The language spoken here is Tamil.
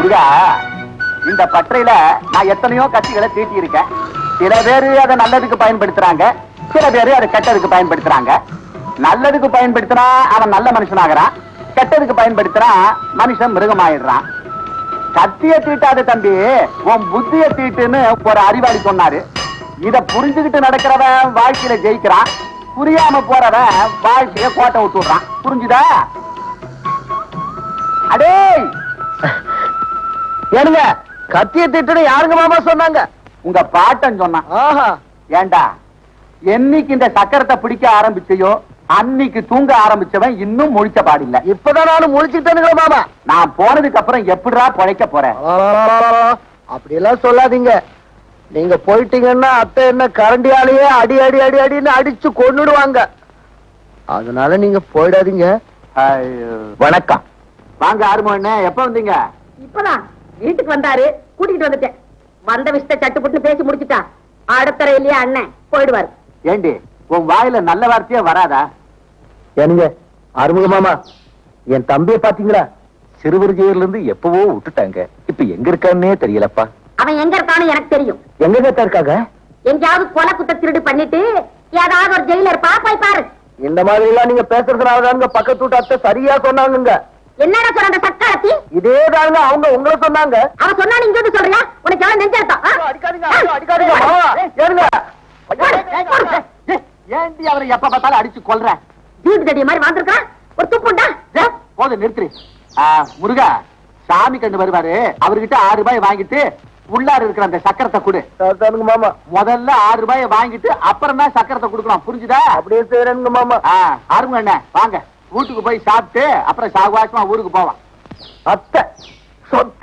முருகா, இந்த பற்றையில நான் எத்தனையோ கத்திகளை தீட்டி இருக்கேன். சில பேரு அதை நல்லதுக்கு பயன்படுத்துறாங்க, சில பேரு அதை கெட்டதுக்கு பயன்படுத்துறாங்க. நல்லதுக்கு பயன்படுத்தினா அவன் நல்ல மனுஷனாகிறான், கெட்டதுக்கு பயன்படுத்தினா மனுஷன் மிருகமாயிடுறான். கத்திய தீட்டாத தம்பி, உன் புத்திய தீட்டுன்னு ஒரு அறிவாளி சொன்னாரு. இத புரிஞ்சுக்கிட்டு நடக்கிறவன் வாழ்க்கையில ஜெயிக்கிறான், புரியாம போறவன் வாழ்க்கைய கோட்டை விட்டுடுறான். புரிஞ்சுதா? அடே ஏனுங்க, கத்திய திட்டு யாருங்க மாமா சொன்னாங்க? உங்க பாட்டன் சொன்னான். ஆஹா, ஏண்டா, என்னைக்கு இந்த சக்கரத்தை பிடிக்க ஆரம்பிச்சையோ அன்னைக்கு தூங்க ஆரம்பிச்சவன் இன்னும் முழிச்ச பாடில்ல. இப்பதான் நானும் முழிச்சுட்டேனுங்களா மாமா. நான் போனதுக்கு அப்புறம் எப்படிடா பிழைக்க போறேன்? அப்படி எல்லாம் சொல்லாதீங்க. நீங்க போயிட்டீங்கன்னா அத்தை என்ன கரண்டியாலேயே அடி அடி அடி அடின்னு அடிச்சு கொன்னுடுவாங்க. அதனால நீங்க போயிடாதீங்க. வணக்கம். வாங்க ஆறுமோண்ணே, எப்ப வந்தீங்க? இப்பதான் வீட்டுக்கு வந்தாரு, கூட்டிட்டு வந்துட்டேன். வந்த விஷயத்தை சட்டு புட்டு பேசி முடிச்சுட்டா அடுத்த ரயிலே அண்ணன் போயிடுவாரு. ஏண்டி, உன் வாயில நல்ல வார்த்தையே வராதா? ஏனுங்க ஆறுமுக மாமா, என் தம்பியை பாத்தீங்களா? சிறுவர்ஜையில இருந்து எப்பவோ விட்டுட்டாங்க. இப்ப எங்க இருக்கான்னே தெரியலப்பா. அவன் எங்க இருக்கான்னு எனக்கு தெரியும். எங்க கேட்டா இருக்காங்க? எங்கேயாவது கொலை குத்த திருடு பண்ணிட்டு ஏதாவது ஒரு ஜெயில இருப்பா, போய் பாரு. இந்த மாதிரி எல்லாம் நீங்க பேசுறதுனாலதாங்க பக்கத்து வீட்டு அத்தை சரியா சொன்னாங்க. என்னடா சொல்ற அந்த சக்காரத்தி? இதேதாங்க அவங்க உங்களை சொன்னாங்க. அவன் சொன்னா நீங்க வந்து சொல்றியா? உனக்கு எவ்வளவு நெஞ்செடுத்தா? அடிக்காதீங்க மாமா. ஏனுங்க, ஏண்டி அவரை எப்ப பார்த்தாலும் அடிச்சு கொல்ற? வீட்டு தடிய மாதிரி வாழ்ந்துருக்கான். ஒரு துப்புண்டா போது நிறுத்து. முருகா, சாமி கண்டு வருவாரு, அவர்கிட்ட 6 ரூபாய் வாங்கிட்டு உள்ளார இருக்கிற அந்த சக்கரத்தை கொடு. மாமா, முதல்ல 6 ரூபாய் வாங்கிட்டு அப்புறம் தான் சக்கரத்தை கொடுக்கணும். புரிஞ்சுதா? அப்படியே செய்யறேங்க மாமா. ஆறுங்க அண்ணே, வாங்க வீட்டுக்கு போய் சாப்பிட்டு அப்புறம் சாகுவாசமா ஊருக்கு போவான். அத்தை சொத்து